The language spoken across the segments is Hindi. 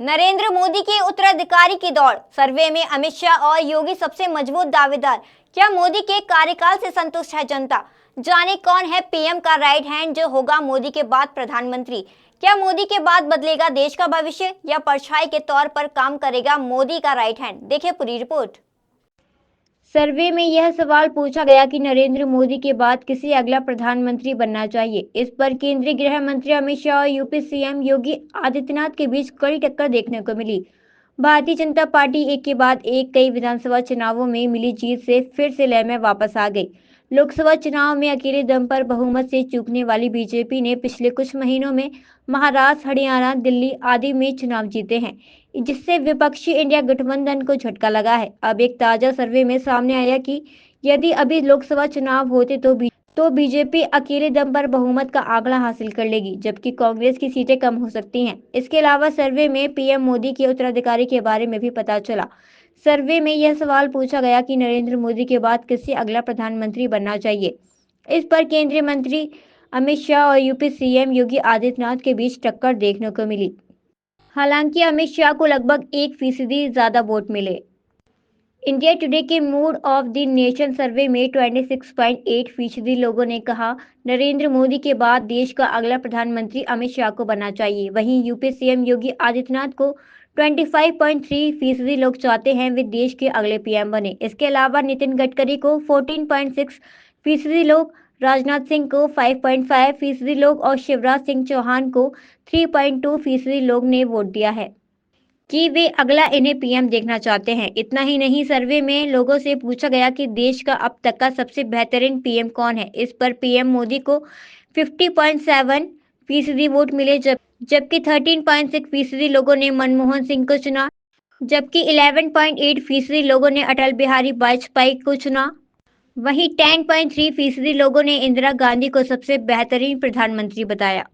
नरेंद्र मोदी के उत्तराधिकारी की दौड़, सर्वे में अमित शाह और योगी सबसे मजबूत दावेदार। क्या मोदी के कार्यकाल से संतुष्ट है जनता? जाने कौन है पीएम का राइट हैंड जो होगा मोदी के बाद प्रधानमंत्री? क्या मोदी के बाद बदलेगा देश का भविष्य या परछाई के तौर पर काम करेगा मोदी का राइट हैंड? देखिए पूरी रिपोर्ट। सर्वे में यह सवाल पूछा गया कि नरेंद्र मोदी के बाद किसे अगला प्रधानमंत्री बनना चाहिए। इस पर केंद्रीय गृह मंत्री अमित शाह और यूपी सीएम योगी आदित्यनाथ के बीच कड़ी टक्कर देखने को मिली। भारतीय जनता पार्टी एक के बाद एक कई विधानसभा चुनावों में मिली जीत से फिर से लय में वापस आ गई। लोकसभा चुनाव में अकेले दम पर बहुमत से चूकने वाली बीजेपी ने पिछले कुछ महीनों में महाराष्ट्र, हरियाणा, दिल्ली आदि में चुनाव जीते हैं, जिससे विपक्षी इंडिया गठबंधन को झटका लगा है। अब एक ताजा सर्वे में सामने आया कि यदि अभी लोकसभा चुनाव होते तो बीजेपी अकेले दम पर बहुमत का आंकड़ा हासिल कर लेगी, जबकि कांग्रेस की सीटें कम हो सकती हैं। इसके अलावा सर्वे में पीएम मोदी के उत्तराधिकारी के बारे में भी पता चला। सर्वे में यह सवाल पूछा गया कि नरेंद्र मोदी के बाद किसे अगला प्रधानमंत्री बनना चाहिए। इस पर केंद्रीय मंत्री अमित शाह और यूपी सीएम योगी आदित्यनाथ के बीच टक्कर देखने को मिली। हालांकि अमित शाह को लगभग 1% ज्यादा वोट मिले। इंडिया टुडे के मूड ऑफ द नेशन सर्वे में 26.8% लोगों ने कहा नरेंद्र मोदी के बाद देश का अगला प्रधानमंत्री अमित शाह को बनना चाहिए। वहीं यूपी सीएम योगी आदित्यनाथ को 25.3% लोग चाहते हैं वे देश के अगले पीएम बने। इसके अलावा नितिन गडकरी को 14.6% लोग, राजनाथ सिंह को 5.5% लोग और शिवराज सिंह चौहान को 3.2% लोग ने वोट दिया है कि वे अगला इन्हें पीएम देखना चाहते हैं। इतना ही नहीं, सर्वे में लोगों से पूछा गया कि देश का अब तक का सबसे बेहतरीन पीएम कौन है। इस पर पीएम मोदी को 50.7% वोट मिले, जबकि 13.6% लोगों ने मनमोहन सिंह को चुना, जबकि 11.8% लोगों ने अटल बिहारी वाजपेयी को चुना। वहीं 10.3% लोगों ने इंदिरा गांधी को सबसे बेहतरीन प्रधानमंत्री बताया।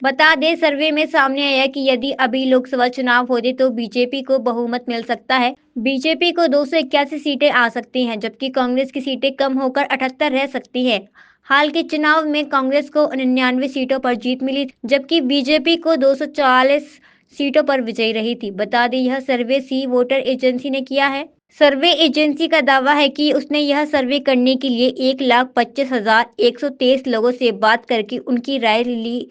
बता दें, सर्वे में सामने आया कि यदि अभी लोकसभा चुनाव होते तो बीजेपी को बहुमत मिल सकता है। बीजेपी को 281 सीटें आ सकती हैं, जबकि कांग्रेस की सीटें कम होकर 78 रह सकती हैं। हाल के चुनाव में कांग्रेस को 99 सीटों पर जीत मिली, जबकि बीजेपी को 240 सीटों पर विजयी रही थी। बता दें, यह सर्वे सी वोटर एजेंसी ने किया है। सर्वे एजेंसी का दावा है कि उसने यह सर्वे करने के लिए 1,25,123 लोगों से बात करके उनकी राय ली